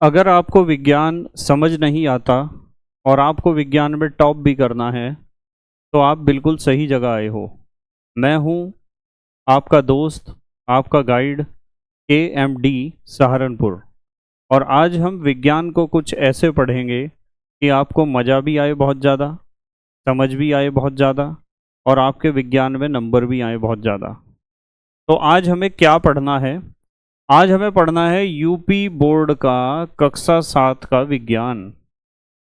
अगर आपको विज्ञान समझ नहीं आता और आपको विज्ञान में टॉप भी करना है तो आप बिल्कुल सही जगह आए हो। मैं हूँ आपका दोस्त, आपका गाइड KMD सहारनपुर। और आज हम विज्ञान को कुछ ऐसे पढ़ेंगे कि आपको मज़ा भी आए बहुत ज़्यादा, समझ भी आए बहुत ज़्यादा और आपके विज्ञान में नंबर भी आए बहुत ज़्यादा। तो आज हमें क्या पढ़ना है? आज हमें पढ़ना है यूपी बोर्ड का कक्षा 7 का विज्ञान।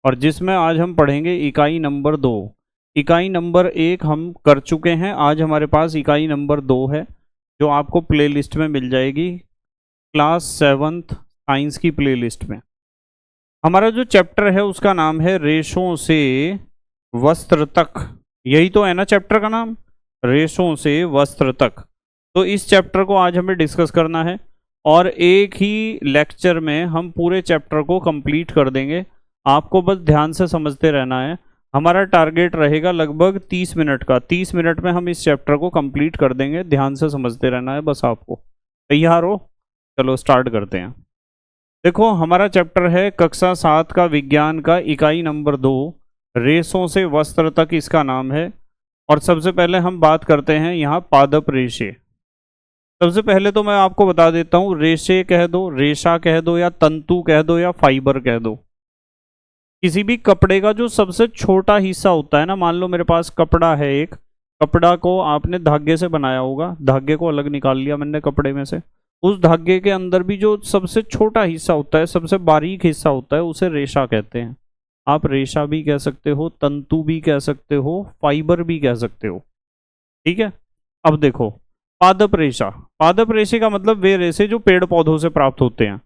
और जिसमें आज हम पढ़ेंगे इकाई नंबर 2। इकाई नंबर 1 हम कर चुके हैं, आज हमारे पास इकाई नंबर 2 है जो आपको प्लेलिस्ट में मिल जाएगी, क्लास 7th साइंस की प्लेलिस्ट में। हमारा जो चैप्टर है उसका नाम है रेशों से वस्त्र तक। यही तो है ना चैप्टर का नाम, रेशों से वस्त्र तक। तो इस चैप्टर को आज हमें डिस्कस करना है और एक ही लेक्चर में हम पूरे चैप्टर को कंप्लीट कर देंगे। आपको बस ध्यान से समझते रहना है। हमारा टारगेट रहेगा लगभग 30 मिनट का। 30 मिनट में हम इस चैप्टर को कंप्लीट कर देंगे। ध्यान से समझते रहना है बस आपको। तैयार हो? चलो स्टार्ट करते हैं। देखो, हमारा चैप्टर है कक्षा 7 का विज्ञान का इकाई नंबर 2, रेशों से वस्त्र तक इसका नाम है। और सबसे पहले हम बात करते हैं यहाँ पादप रेशे। सबसे पहले तो मैं आपको बता देता हूँ, रेशे कह दो, रेशा कह दो, या तंतु कह दो, या फाइबर कह दो। किसी भी कपड़े का जो सबसे छोटा हिस्सा होता है ना, मान लो मेरे पास कपड़ा है एक, कपड़ा को आपने धागे से बनाया होगा, धागे को अलग निकाल लिया मैंने कपड़े में से। उस धागे के अंदर भी जो सबसे छोटा हिस्सा होता है, सबसे बारीक हिस्सा होता है, उसे रेशा कहते हैं। आप रेशा भी कह सकते हो, तंतु भी कह सकते हो, फाइबर भी कह सकते हो। ठीक है। अब देखो, पादप रेशा। पादप रेशे का मतलब वे रेशे जो पेड़ पौधों से प्राप्त होते हैं।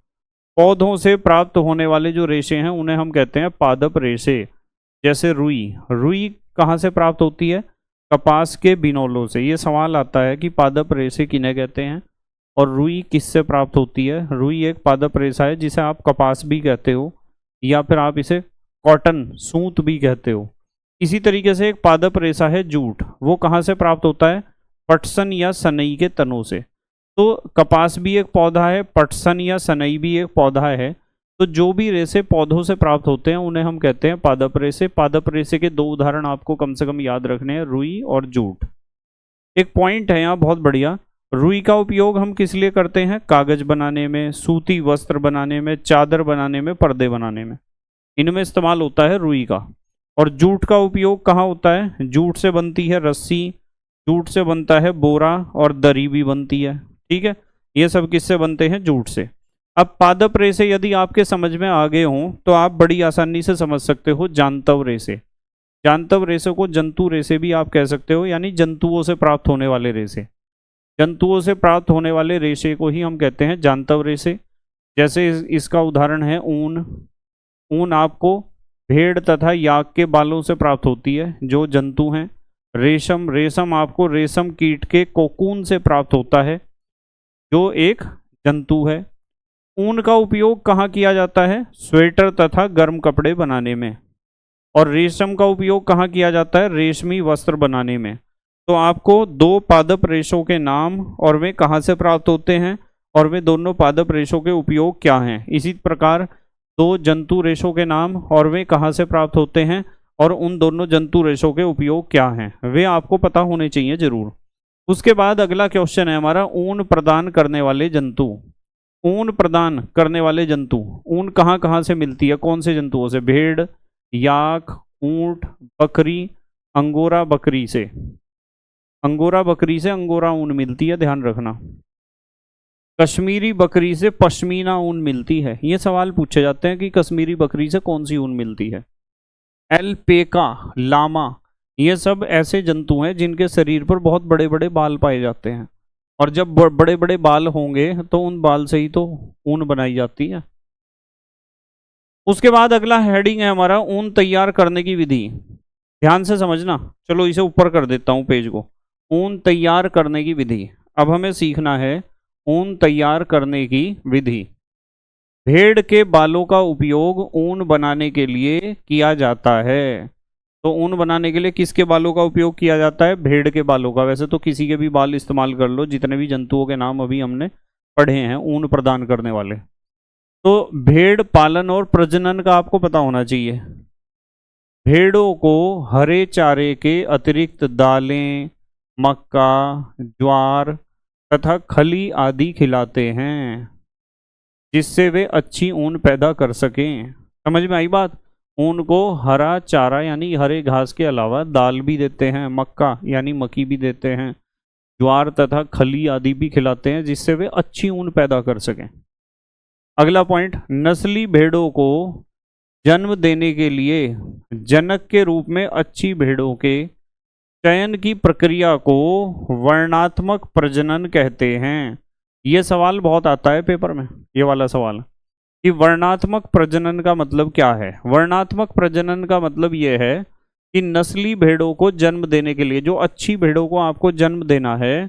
पौधों से प्राप्त होने वाले जो रेशे हैं उन्हें हम कहते हैं पादप रेशे। जैसे रुई। रुई कहाँ से प्राप्त होती है? कपास के बिनौलों से। ये सवाल आता है कि पादप रेशे किन्हें कहते हैं और रुई किससे प्राप्त होती है। रुई एक पादप रेशा है जिसे आप कपास भी कहते हो या फिर आप इसे कॉटन, सूत भी कहते हो। इसी तरीके से एक पादप रेशा है जूट। वो कहाँ से प्राप्त होता है? पटसन या सनई के तनों से। तो कपास भी एक पौधा है, पटसन या सनई भी एक पौधा है। तो जो भी रेशे पौधों से प्राप्त होते हैं उन्हें हम कहते हैं पादप रेशे। पादप रेशे के दो उदाहरण आपको कम से कम याद रखने हैं, रुई और जूट। एक पॉइंट है यहाँ बहुत बढ़िया। रुई का उपयोग हम किस लिए करते हैं? कागज बनाने में, सूती वस्त्र बनाने में, चादर बनाने में, पर्दे बनाने में, इनमें इस्तेमाल होता है रुई का। और जूट का उपयोग कहाँ होता है? जूट से बनती है रस्सी, जूट से बनता है बोरा और दरी भी बनती है। ठीक है, ये सब किससे बनते हैं? जूट से। अब पादप रेशे यदि आपके समझ में आ गए हों तो आप बड़ी आसानी से समझ सकते हो जांतव रेशे। जांतव रेशे को जंतु रेशे भी आप कह सकते हो, यानी जंतुओं से प्राप्त होने वाले रेशे। जंतुओं से प्राप्त होने वाले रेशे को ही हम कहते हैं जांतव रेशे। जैसे इसका उदाहरण है ऊन। ऊन आपको भेड़ तथा याक के बालों से प्राप्त होती है जो जंतु हैं। रेशम। रेशम आपको रेशम कीट के कोकून से प्राप्त होता है जो एक जंतु है। ऊन का उपयोग कहाँ किया जाता है? स्वेटर तथा गर्म कपड़े बनाने में। और रेशम का उपयोग कहाँ किया जाता है? रेशमी वस्त्र बनाने में। तो आपको दो पादप रेशों के नाम और वे कहाँ से प्राप्त होते हैं और वे दोनों पादप रेशों के उपयोग क्या हैं। इसी प्रकार दो जंतु रेशों के नाम और वे कहाँ से प्राप्त होते हैं और उन दोनों जंतु रेशों के उपयोग क्या हैं, वे आपको पता होने चाहिए जरूर। उसके बाद अगला क्वेश्चन है हमारा, ऊन प्रदान करने वाले जंतु। ऊन प्रदान करने वाले जंतु, ऊन कहाँ कहाँ से मिलती है? कौन से जंतुओं से? भेड़, याक, ऊंट, बकरी, अंगोरा बकरी से। अंगोरा बकरी से अंगोरा ऊन मिलती है, ध्यान रखना। कश्मीरी बकरी से पश्मीना ऊन मिलती है। ये सवाल पूछे जाते हैं कि कश्मीरी बकरी से कौन सी ऊन मिलती है। एल्पेका, लामा, ये सब ऐसे जंतु हैं जिनके शरीर पर बहुत बड़े बड़े बाल पाए जाते हैं। और जब बड़े बड़े बाल होंगे तो उन बाल से ही तो ऊन बनाई जाती है। उसके बाद अगला हेडिंग है हमारा ऊन तैयार करने की विधि। ध्यान से समझना। चलो इसे ऊपर कर देता हूं पेज को। ऊन तैयार करने की विधि। अब हमें सीखना है ऊन तैयार करने की विधि। भेड़ के बालों का उपयोग ऊन बनाने के लिए किया जाता है। तो ऊन बनाने के लिए किसके बालों का उपयोग किया जाता है? भेड़ के बालों का। वैसे तो किसी के भी बाल इस्तेमाल कर लो, जितने भी जंतुओं के नाम अभी हमने पढ़े हैं ऊन प्रदान करने वाले। तो भेड़ पालन और प्रजनन का आपको पता होना चाहिए। भेड़ों को हरे चारे के अतिरिक्त दालें, मक्का, ज्वार तथा खली आदि खिलाते हैं, जिससे वे अच्छी ऊन पैदा कर सकें। समझ में आई बात? ऊन को हरा चारा यानी हरे घास के अलावा दाल भी देते हैं, मक्का यानी मक्की भी देते हैं, ज्वार तथा खली आदि भी खिलाते हैं, जिससे वे अच्छी ऊन पैदा कर सकें। अगला पॉइंट, नस्ली भेड़ों को जन्म देने के लिए जनक के रूप में अच्छी भेड़ों के चयन की प्रक्रिया को वर्णात्मक प्रजनन कहते हैं। ये सवाल बहुत आता है पेपर में, ये वाला सवाल कि वर्णात्मक प्रजनन का मतलब क्या है। वर्णात्मक प्रजनन का मतलब ये है कि नस्ली भेड़ों को जन्म देने के लिए, जो अच्छी भेड़ों को आपको जन्म देना है,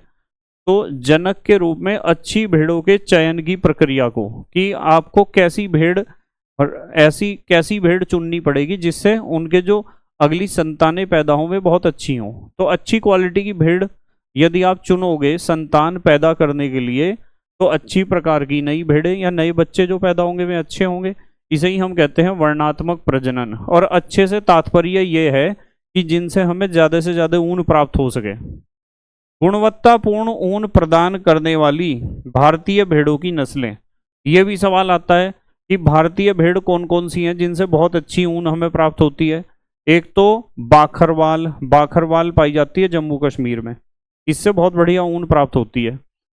तो जनक के रूप में अच्छी भेड़ों के चयन की प्रक्रिया को, कि आपको कैसी भेड़ और ऐसी कैसी भेड़ चुननी पड़ेगी जिससे उनके जो अगली संतानें पैदा हों वे बहुत अच्छी हों। तो अच्छी क्वालिटी की भेड़ यदि आप चुनोगे संतान पैदा करने के लिए, तो अच्छी प्रकार की नई भेड़ें या नए बच्चे जो पैदा होंगे वे अच्छे होंगे। इसे ही हम कहते हैं वर्णात्मक प्रजनन। और अच्छे से तात्पर्य ये है कि जिनसे हमें ज़्यादा से ज़्यादा ऊन प्राप्त हो सके। गुणवत्तापूर्ण ऊन प्रदान करने वाली भारतीय भेड़ों की नस्लें। ये भी सवाल आता है कि भारतीय भेड़ कौन कौन सी हैं जिनसे बहुत अच्छी ऊन हमें प्राप्त होती है। एक तो बाखरवाल, बाखरवाल पाई जाती है जम्मू कश्मीर में, इससे बहुत बढ़िया ऊन प्राप्त होती है।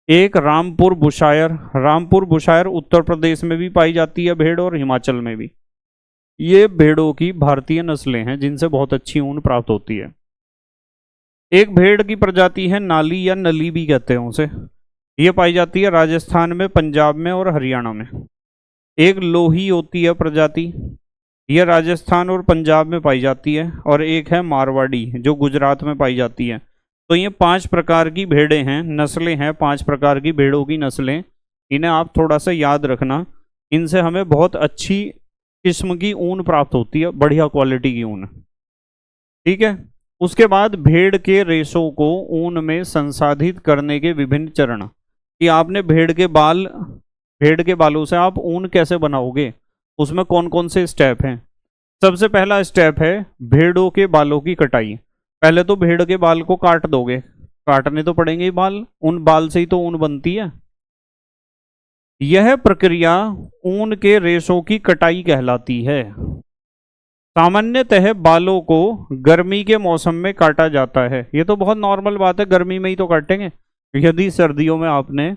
एक रामपुर बुशायर, रामपुर बुशायर उत्तर प्रदेश में भी पाई जाती है भेड़ और हिमाचल में भी। ये भेड़ों की भारतीय नस्लें हैं जिनसे बहुत अच्छी ऊन प्राप्त होती है। एक भेड़ की प्रजाति है नाली या नली भी कहते हैं उसे। ये पाई जाती है राजस्थान में, पंजाब में और हरियाणा में। एक लोही होती है प्रजाति, यह राजस्थान और पंजाब में पाई जाती है। और एक है मारवाड़ी जो गुजरात में पाई जाती है। तो ये 5 प्रकार की भेड़ें हैं, नस्लें हैं, 5 प्रकार की भेड़ों की नस्लें। इन्हें आप थोड़ा सा याद रखना, इनसे हमें बहुत अच्छी किस्म की ऊन प्राप्त होती है, बढ़िया क्वालिटी की ऊन। ठीक है। उसके बाद भेड़ के रेशों को ऊन में संसाधित करने के विभिन्न चरण, कि आपने भेड़ के बालों से आप ऊन कैसे बनाओगे, उसमें कौन कौन से स्टेप हैं। सबसे पहला स्टेप है भेड़ों के बालों की कटाई। पहले तो भेड़ के बाल को काट दोगे, काटने तो पड़ेंगे ही बाल, उन बाल से ही तो ऊन बनती है। यह प्रक्रिया ऊन के रेशों की कटाई कहलाती है। सामान्यतः बालों को गर्मी के मौसम में काटा जाता है। ये तो बहुत नॉर्मल बात है, गर्मी में ही तो काटेंगे। यदि सर्दियों में आपने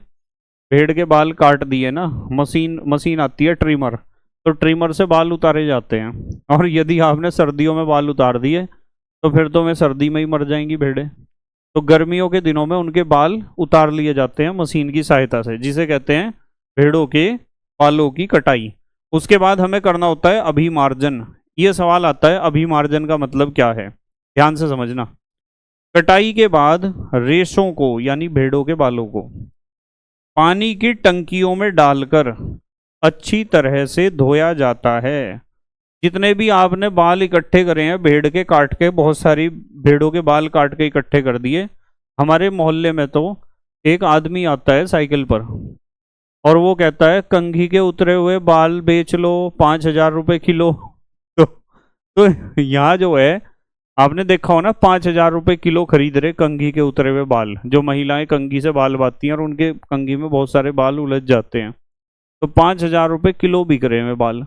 भेड़ के बाल काट दिए ना, मशीन आती है ट्रिमर, तो ट्रिमर से बाल उतारे जाते हैं। और यदि आपने सर्दियों में बाल उतार दिए तो फिर तो वे सर्दी में ही मर जाएंगी भेड़ें। तो गर्मियों के दिनों में उनके बाल उतार लिए जाते हैं मशीन की सहायता से, जिसे कहते हैं भेड़ों के बालों की कटाई। उसके बाद हमें करना होता है अभिमार्जन। ये सवाल आता है अभिमार्जन का मतलब क्या है, ध्यान से समझना। कटाई के बाद रेशों को यानी भेड़ों के बालों को पानी की टंकियों में डालकर अच्छी तरह से धोया जाता है। जितने भी आपने बाल इकट्ठे करे हैं भेड़ के काट के, बहुत सारी भेड़ों के बाल काट के इकट्ठे कर दिए। हमारे मोहल्ले में तो एक आदमी आता है साइकिल पर और वो कहता है कंघी के उतरे हुए बाल बेच लो, 5,000 रुपये किलो। तो यहाँ जो है आपने देखा हो ना, 5,000 रुपये किलो खरीद रहे कंघी के उतरे हुए बाल। जो महिलाएं कंघी से बाल बांधती हैं और उनके कंघी में बहुत सारे बाल उलझ जाते हैं, तो 5,000 रुपये किलो बिक रहे हैं बाल।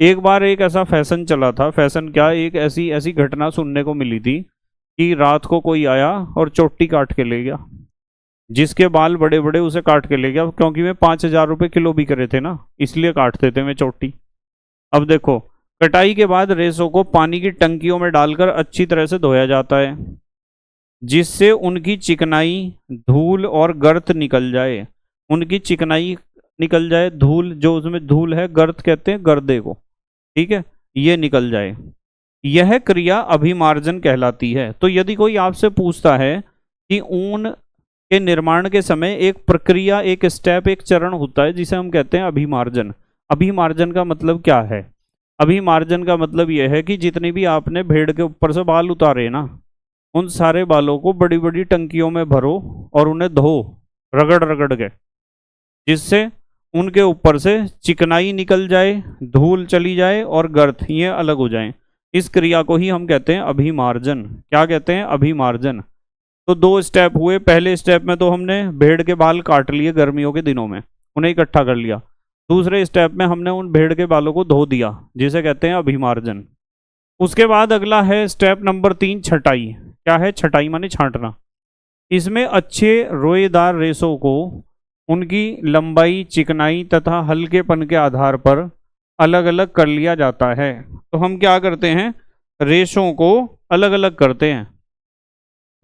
एक बार एक ऐसा फैशन चला था, फैशन क्या, एक ऐसी घटना सुनने को मिली थी कि रात को कोई आया और चोटी काट के ले गया। जिसके बाल बड़े बड़े उसे काट के ले गया, क्योंकि वे 5,000 रुपये किलो बिक रहे थे ना, इसलिए काटते थे वे चोटी। अब देखो, कटाई के बाद रेशों को पानी की टंकियों में डालकर अच्छी तरह से धोया जाता है, जिससे उनकी चिकनाई, धूल और गर्त निकल जाए। उनकी चिकनाई निकल जाए, धूल, जो उसमें धूल है, गर्त कहते हैं गर्दे को, ठीक है, ये निकल जाए। यह क्रिया अभिमार्जन कहलाती है। तो यदि कोई आपसे पूछता है कि ऊन के निर्माण के समय एक प्रक्रिया, एक स्टेप, एक चरण होता है जिसे हम कहते हैं अभिमार्जन। अभिमार्जन का मतलब क्या है? अभिमार्जन का मतलब यह है कि जितनी भी आपने भेड़ के ऊपर से बाल उतारे ना, उन सारे बालों को बड़ी बड़ी टंकियों में भरो और उन्हें धो रगड़ रगड़ के, जिससे उनके ऊपर से चिकनाई निकल जाए, धूल चली जाए और गर्थ ये अलग हो जाए। इस क्रिया को ही हम कहते हैं अभिमार्जन। क्या कहते हैं? अभिमार्जन। तो दो स्टेप हुए। पहले स्टेप में तो हमने भेड़ के बाल काट लिए गर्मियों के दिनों में, उन्हें इकट्ठा कर लिया। दूसरे स्टेप में हमने उन भेड़ के बालों को धो दिया, जिसे कहते हैं अभिमार्जन। उसके बाद अगला है स्टेप नंबर 3, छटाई। क्या है? छटाई माने छांटना। इसमें अच्छे रोएदार रेशों को उनकी लंबाई, चिकनाई तथा हल्केपन के आधार पर अलग अलग कर लिया जाता है। तो हम क्या करते हैं? रेशों को अलग अलग करते हैं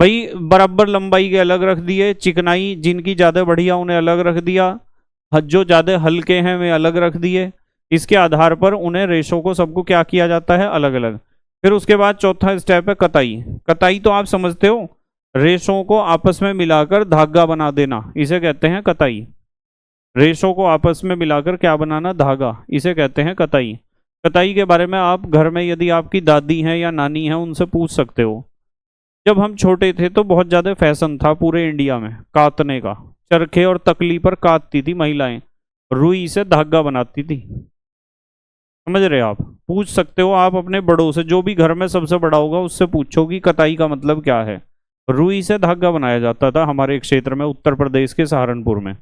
भाई। बराबर लंबाई के अलग रख दिए, चिकनाई जिनकी ज़्यादा बढ़िया उन्हें अलग रख दिया, जो ज़्यादा हल्के हैं वे अलग रख दिए। इसके आधार पर उन्हें रेशों को सबको क्या किया जाता है? अलग अलग। फिर उसके बाद चौथा स्टेप है कताई। कताई तो आप समझते हो, रेशों को आपस में मिलाकर धागा बना देना, इसे कहते हैं कताई। रेशों को आपस में मिलाकर क्या बनाना? धागा, इसे कहते हैं कताई। कताई के बारे में आप घर में यदि आपकी दादी हैं या नानी हैं उनसे पूछ सकते हो। जब हम छोटे थे तो बहुत ज़्यादा फैशन था पूरे इंडिया में कातने का। चरखे और तकली पर कातती थी महिलाएं, रुई से धागा बनाती थी। समझ रहे आप? पूछ सकते हो आप अपने बड़ों से, जो भी घर में सबसे बड़ा होगा उससे पूछो कि कताई का मतलब क्या है। रुई से धागा बनाया जाता था हमारे क्षेत्र में, उत्तर प्रदेश के सहारनपुर में।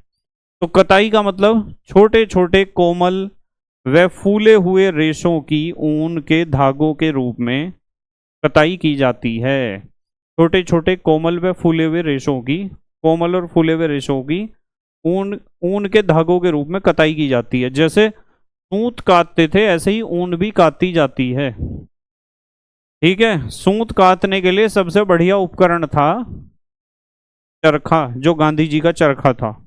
तो कताई का मतलब छोटे छोटे कोमल व फूले हुए रेशों की ऊन के धागों के रूप में कताई की जाती है। छोटे छोटे कोमल व फूले हुए रेशों की, कोमल और फूले हुए रेशों की ऊन के धागों के रूप में कताई की जाती है। जैसे सूत काटते थे ऐसे ही ऊन भी काटी जाती है। ठीक है। सूत काटने के लिए सबसे बढ़िया उपकरण था चरखा, जो गांधी जी का चरखा था।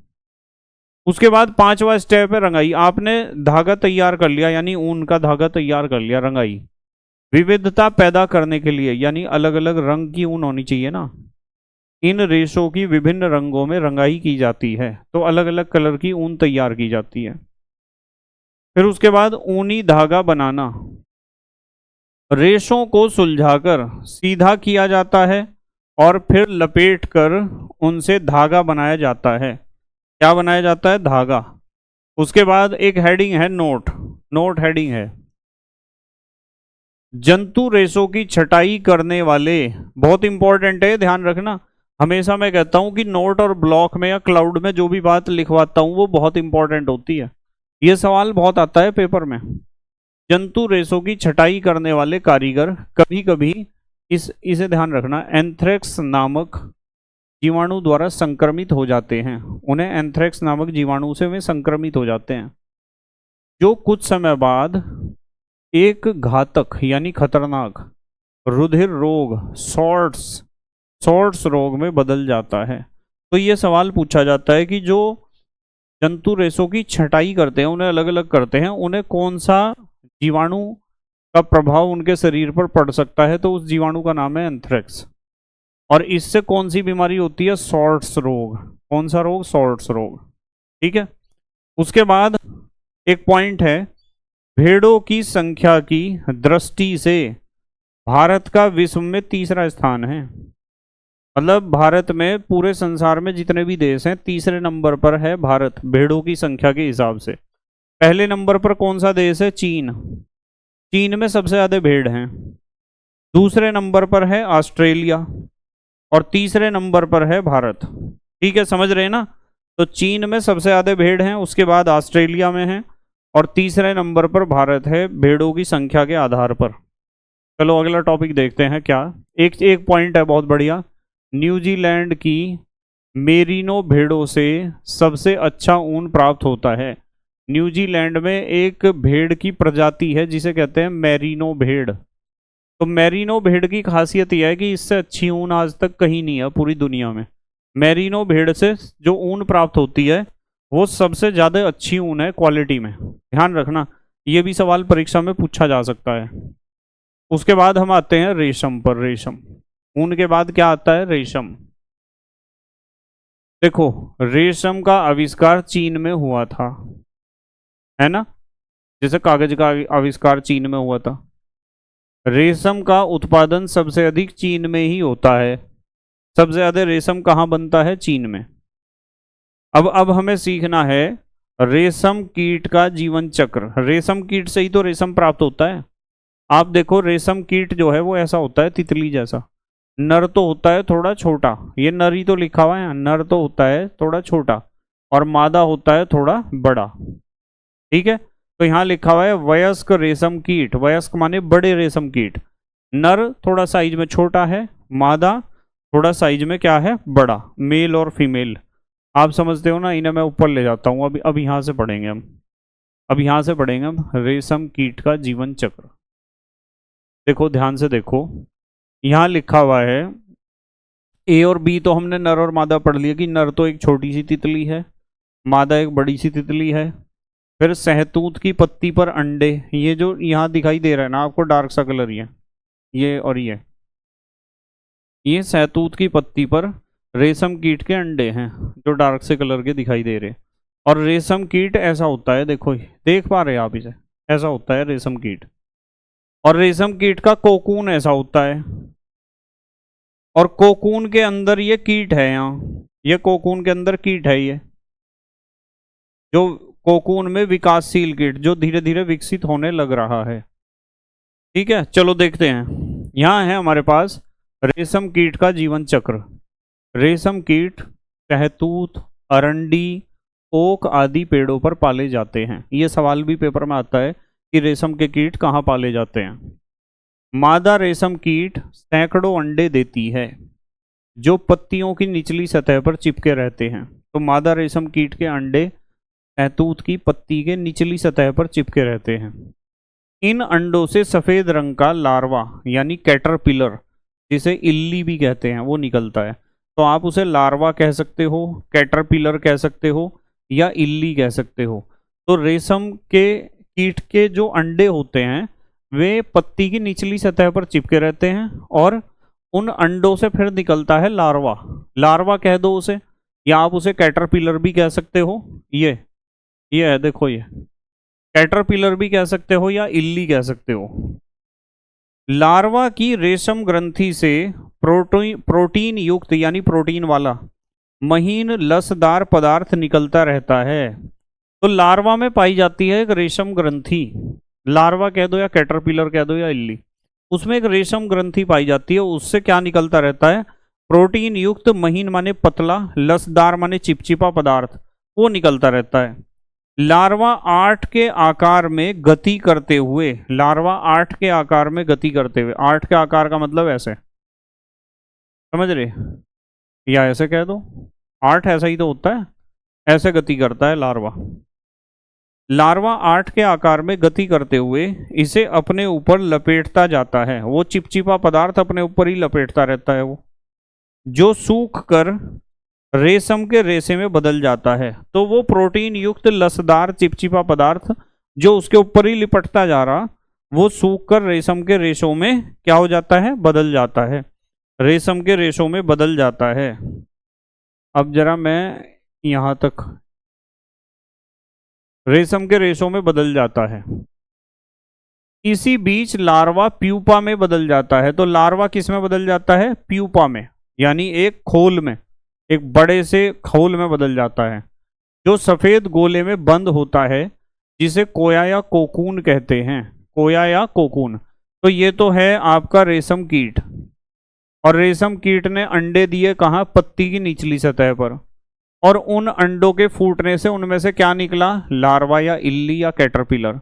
उसके बाद पांचवा स्टेप है रंगाई। आपने धागा तैयार कर लिया, यानी ऊन का धागा तैयार कर लिया। रंगाई विविधता पैदा करने के लिए, यानी अलग अलग रंग की ऊन होनी चाहिए ना। इन रेशों की विभिन्न रंगों में रंगाई की जाती है, तो अलग अलग कलर की ऊन तैयार की जाती है। फिर उसके बाद ऊनी धागा बनाना। रेशों को सुलझाकर सीधा किया जाता है और फिर लपेटकर उनसे धागा बनाया जाता है। क्या बनाया जाता है? धागा। उसके बाद एक हेडिंग है नोट, नोट हेडिंग है। जंतु रेशों की छटाई करने वाले, बहुत इंपॉर्टेंट है, ध्यान रखना। हमेशा मैं कहता हूं कि नोट और ब्लॉक में या क्लाउड में जो भी बात लिखवाता हूं वो बहुत इंपॉर्टेंट होती है। ये सवाल बहुत आता है पेपर में। जंतु रेशों की छटाई करने वाले कारीगर कभी कभी इसे ध्यान रखना, एंथ्रेक्स नामक जीवाणु द्वारा संक्रमित हो जाते हैं। उन्हें एंथ्रेक्स नामक जीवाणु से वे संक्रमित हो जाते हैं, जो कुछ समय बाद एक घातक यानी खतरनाक रुधिर रोग, शॉर्ट्स रोग में बदल जाता है। तो ये सवाल पूछा जाता है कि जो जंतु रेशों की छटाई करते हैं, उन्हें अलग अलग करते हैं, उन्हें कौन सा जीवाणु का प्रभाव उनके शरीर पर पड़ सकता है? तो उस जीवाणु का नाम है एंथ्रेक्स। और इससे कौन सी बीमारी होती है? शॉर्ट्स रोग। कौन सा रोग? शॉर्ट्स रोग। ठीक है। उसके बाद एक पॉइंट है, भेड़ों की संख्या की दृष्टि से भारत का विश्व में तीसरा स्थान है। मतलब भारत में, पूरे संसार में जितने भी देश हैं, तीसरे नंबर पर है भारत भेड़ों की संख्या के हिसाब से। पहले नंबर पर कौन सा देश है? चीन। चीन में सबसे ज्यादा भेड़ हैं। दूसरे नंबर पर है ऑस्ट्रेलिया और तीसरे नंबर पर है भारत। ठीक है, समझ रहे हैं ना? तो चीन में सबसे ज्यादा भेड़ हैं, उसके बाद ऑस्ट्रेलिया में है और तीसरे नंबर पर भारत है भेड़ों की संख्या के आधार पर। चलो अगला टॉपिक देखते हैं। क्या एक पॉइंट है बहुत बढ़िया। न्यूजीलैंड की मेरिनो भेड़ों से सबसे अच्छा ऊन प्राप्त होता है। न्यूजीलैंड में एक भेड़ की प्रजाति है जिसे कहते हैं मेरिनो भेड़। तो मेरिनो भेड़ की खासियत यह है कि इससे अच्छी ऊन आज तक कहीं नहीं है पूरी दुनिया में। मेरिनो भेड़ से जो ऊन प्राप्त होती है वो सबसे ज़्यादा अच्छी ऊन है क्वालिटी में। ध्यान रखना, ये भी सवाल परीक्षा में पूछा जा सकता है। उसके बाद हम आते हैं रेशम पर। रेशम, ऊन के बाद क्या आता है? रेशम। देखो, रेशम का आविष्कार चीन में हुआ था, है ना? जैसे कागज का आविष्कार चीन में हुआ था। रेशम का उत्पादन सबसे अधिक चीन में ही होता है। सबसे ज्यादा रेशम कहाँ बनता है? चीन में। अब हमें सीखना है रेशम कीट का जीवन चक्र। रेशम कीट से ही तो रेशम प्राप्त होता है। आप देखो रेशम कीट जो है वो ऐसा होता है तितली जैसा। नर तो होता है थोड़ा छोटा, ये नर ही तो लिखा हुआ है, नर तो होता है थोड़ा छोटा और मादा होता है थोड़ा बड़ा। ठीक है, तो यहाँ लिखा हुआ है वयस्क रेशम कीट। वयस्क माने बड़े रेशम कीट। नर थोड़ा साइज में छोटा है, मादा थोड़ा साइज में क्या है, बड़ा। मेल और फीमेल आप समझते हो ना। इन्हें मैं ऊपर ले जाता हूँ। अब यहाँ से पढ़ेंगे हम। अब यहाँ से पढ़ेंगे हम रेशम कीट का जीवन चक्र। देखो ध्यान से देखो, यहाँ लिखा हुआ है ए और बी। तो हमने नर और मादा पढ़ लिया कि नर तो एक छोटी सी तितली है, मादा एक बड़ी सी तितली है। फिर सहतूत की पत्ती पर अंडे, ये जो यहाँ दिखाई दे रहा है ना आपको डार्क सा कलर, ये और ये सहतूत की पत्ती पर रेशम कीट के अंडे हैं जो डार्क से कलर के दिखाई दे रहे। और रेशम कीट ऐसा होता है, देखो देख पा रहे हैं आप इसे, ऐसा होता है रेशम कीट। और रेशम कीट का कोकून ऐसा होता है, और कोकून के अंदर ये कीट है। यहाँ ये कोकून के अंदर कीट है, ये जो कोकून में विकासशील कीट जो धीरे धीरे विकसित होने लग रहा है। ठीक है, चलो देखते हैं। यहाँ है हमारे पास रेशम कीट का जीवन चक्र। रेशम कीट शहतूत, अरंडी, ओक आदि पेड़ों पर पाले जाते हैं। ये सवाल भी पेपर में आता है कि रेशम के कीट कहाँ पाले जाते हैं। मादा रेशम कीट सैकड़ों अंडे देती है जो पत्तियों की निचली सतह पर चिपके रहते हैं। तो मादा रेशम कीट के अंडे शहतूत की पत्ती के निचली सतह पर चिपके रहते हैं। इन अंडों से सफेद रंग का लार्वा यानी कैटरपिलर, जिसे इल्ली भी कहते हैं, वो निकलता है। तो आप उसे लार्वा कह सकते हो, कैटरपिलर कह सकते हो, या इल्ली कह सकते हो। तो रेशम के कीट के जो अंडे होते हैं वे पत्ती की निचली सतह पर चिपके रहते हैं और उन अंडों से फिर निकलता है लार्वा। लार्वा कह दो उसे, या आप उसे कैटरपिलर भी कह सकते हो। ये है देखो, ये कैटरपिलर भी कह सकते हो या इल्ली कह सकते हो। लार्वा की रेशम ग्रंथि से प्रोटीन युक्त यानी प्रोटीन वाला महीन लसदार पदार्थ निकलता रहता है। तो लार्वा में पाई जाती है एक रेशम ग्रंथि। लार्वा कह दो या कैटरपिलर कह दो या इल्ली, उसमें एक रेशम ग्रंथि पाई जाती है। उससे क्या निकलता रहता है, प्रोटीन युक्त महीन माने पतला, लसदार माने चिपचिपा पदार्थ, वो निकलता रहता है। लार्वा आर्ट के आकार में गति करते हुए, लार्वा आर्ट के आकार में गति करते हुए, आर्ट के आकार का मतलब ऐसे, समझ रहे, या ऐसे कह दो, आर्ट ऐसा ही तो होता है, ऐसे गति करता है लार्वा। लार्वा आर्ट के आकार में गति करते हुए इसे अपने ऊपर लपेटता जाता है। वो चिपचिपा पदार्थ अपने ऊपर ही लपेटता रहता है वो, जो सूख कर रेशम के रेशे में बदल जाता है। तो वो प्रोटीन युक्त लसदार चिपचिपा पदार्थ जो उसके ऊपर ही लिपटता जा रहा, वो सूख कर रेशम के रेशों में क्या हो जाता है, बदल जाता है, रेशम के रेशों में बदल जाता है। अब जरा मैं यहां तक, रेशम के रेशों में बदल जाता है। इसी बीच लार्वा प्यूपा में बदल जाता है। तो लार्वा किस में बदल जाता है, प्यूपा में, यानी एक खोल में, एक बड़े से खोल में बदल जाता है जो सफेद गोले में बंद होता है, जिसे कोया या कोकून कहते हैं। कोया या कोकून। तो ये तो है आपका रेशम कीट, और रेशम कीट ने अंडे दिए कहाँ, पत्ती की निचली सतह पर, और उन अंडों के फूटने से उनमें से क्या निकला, लार्वा या इल्ली या कैटरपिलर।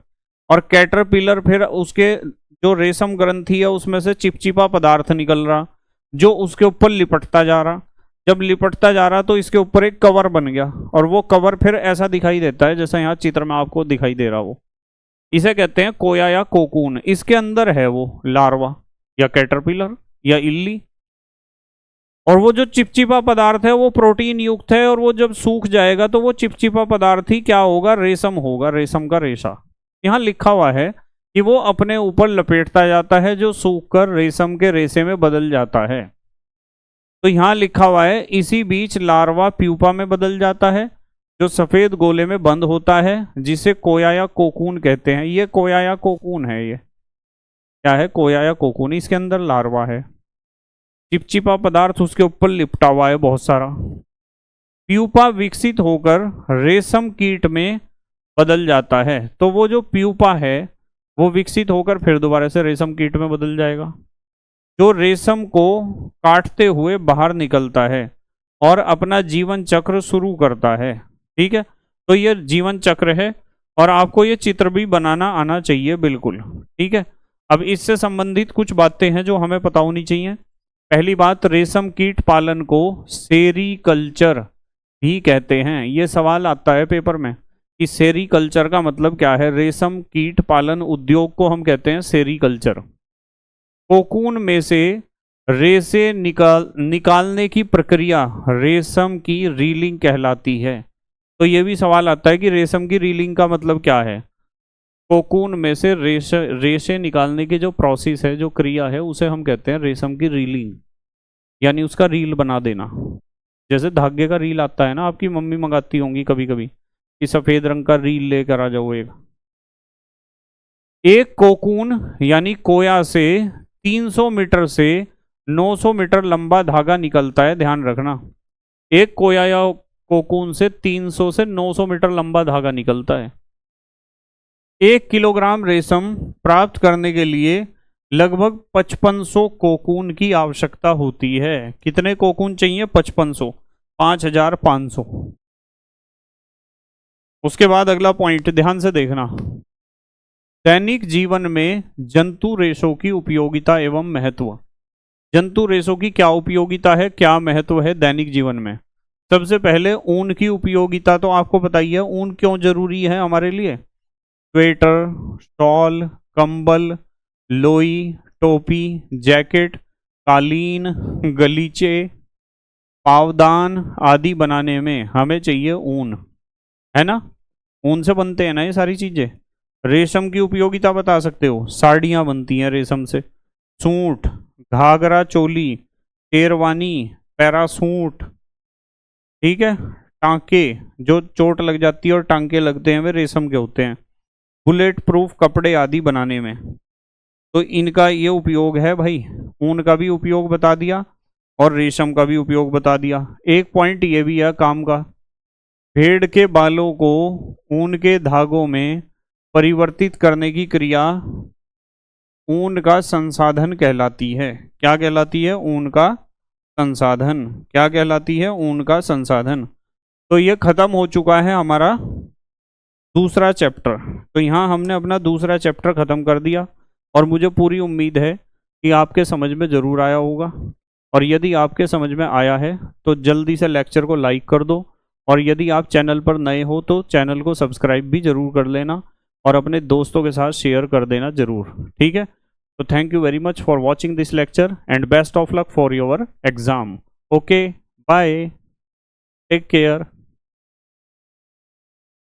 और कैटरपिलर फिर उसके जो रेशम ग्रंथि है उसमें से चिपचिपा पदार्थ निकल रहा जो उसके ऊपर लिपटता जा रहा। जब लिपटता जा रहा तो इसके ऊपर एक कवर बन गया, और वो कवर फिर ऐसा दिखाई देता है जैसा यहाँ चित्र में आपको दिखाई दे रहा वो, इसे कहते हैं कोया या कोकून। इसके अंदर है वो लार्वा या कैटरपिलर या इल्ली, और वो जो चिपचिपा पदार्थ है वो प्रोटीन युक्त है, और वो जब सूख जाएगा तो वो चिपचिपा पदार्थ ही क्या होगा, रेशम होगा, रेशम का रेशा। यहाँ लिखा हुआ है कि वो अपने ऊपर लपेटता जाता है जो सूख कर रेशम के रेशे में बदल जाता है। तो यहाँ लिखा हुआ है इसी बीच लार्वा प्यूपा में बदल जाता है जो सफेद गोले में बंद होता है, जिसे कोया या कोकून कहते हैं। ये कोया या कोकून है, ये क्या है, कोया या कोकून। इसके अंदर लार्वा है, चिपचिपा पदार्थ उसके ऊपर लिपटा हुआ है बहुत सारा। प्यूपा विकसित होकर रेशम कीट में बदल जाता है, तो वो जो प्यूपा है वो विकसित होकर फिर दोबारा से रेशम कीट में बदल जाएगा, जो रेशम को काटते हुए बाहर निकलता है और अपना जीवन चक्र शुरू करता है। ठीक है, तो ये जीवन चक्र है और आपको ये चित्र भी बनाना आना चाहिए बिल्कुल। ठीक है, अब इससे संबंधित कुछ बातें हैं जो हमें पता होनी चाहिए। पहली बात, रेशम कीट पालन को सेरीकल्चर भी कहते हैं। ये सवाल आता है पेपर में कि सेरीकल्चर का मतलब क्या है। रेशम कीट पालन उद्योग को हम कहते हैं सेरीकल्चर। कोकून में से रेशे निकालने की प्रक्रिया रेशम की रीलिंग कहलाती है। तो ये भी सवाल आता है कि रेशम की रीलिंग का मतलब क्या है। कोकून में से रेशे निकालने की जो प्रोसेस है, जो क्रिया है, उसे हम कहते हैं रेशम की रीलिंग, यानी उसका रील बना देना। जैसे धागे का रील आता है ना, आपकी मम्मी मंगाती होंगी कभी कभी कि सफेद रंग का रील लेकर आ जाओ। एक कोकून यानी कोया से 300 मीटर से 900 मीटर लंबा धागा निकलता है, ध्यान रखना। एक कोया या कोकून से 300 से 900 मीटर लंबा धागा निकलता है। 1 किलोग्राम रेशम प्राप्त करने के लिए लगभग 5500 कोकून की आवश्यकता होती है। कितने कोकून चाहिए? 5500, 5500। उसके बाद अगला पॉइंट ध्यान से देखना। दैनिक जीवन में जंतु रेशों की उपयोगिता एवं महत्व। जंतु रेशों की क्या उपयोगिता है, क्या महत्व है दैनिक जीवन में? सबसे पहले ऊन की उपयोगिता तो आपको पता ही है। ऊन क्यों जरूरी है हमारे लिए? स्वेटर, शॉल, कंबल, लोई, टोपी, जैकेट, कालीन, गलीचे, पावदान आदि बनाने में हमें चाहिए ऊन, है ना। ऊन से बनते हैं ना ये सारी चीजें। रेशम की उपयोगिता बता सकते हो? साड़ियाँ बनती हैं रेशम से, सूट, घाघरा चोली, शेरवानी, पैरासूट। ठीक है, टांके, जो चोट लग जाती है और टांके लगते हैं वे रेशम के होते हैं। बुलेट प्रूफ कपड़े आदि बनाने में, तो इनका ये उपयोग है भाई। ऊन का भी उपयोग बता दिया और रेशम का भी उपयोग बता दिया। एक पॉइंट ये भी है काम का, भेड़ के बालों को ऊन के धागों में परिवर्तित करने की क्रिया ऊन का संसाधन कहलाती है। क्या कहलाती है? ऊन का संसाधन। क्या कहलाती है? ऊन का संसाधन। तो ये खत्म हो चुका है हमारा दूसरा चैप्टर। तो यहाँ हमने अपना दूसरा चैप्टर खत्म कर दिया और मुझे पूरी उम्मीद है कि आपके समझ में ज़रूर आया होगा। और यदि आपके समझ में आया है तो जल्दी से लेक्चर को लाइक कर दो, और यदि आप चैनल पर नए हो तो चैनल को सब्सक्राइब भी ज़रूर कर लेना और अपने दोस्तों के साथ शेयर कर देना ज़रूर। ठीक है, तो thank you very much for watching this lecture and best of luck for your exam. Okay, bye, take care.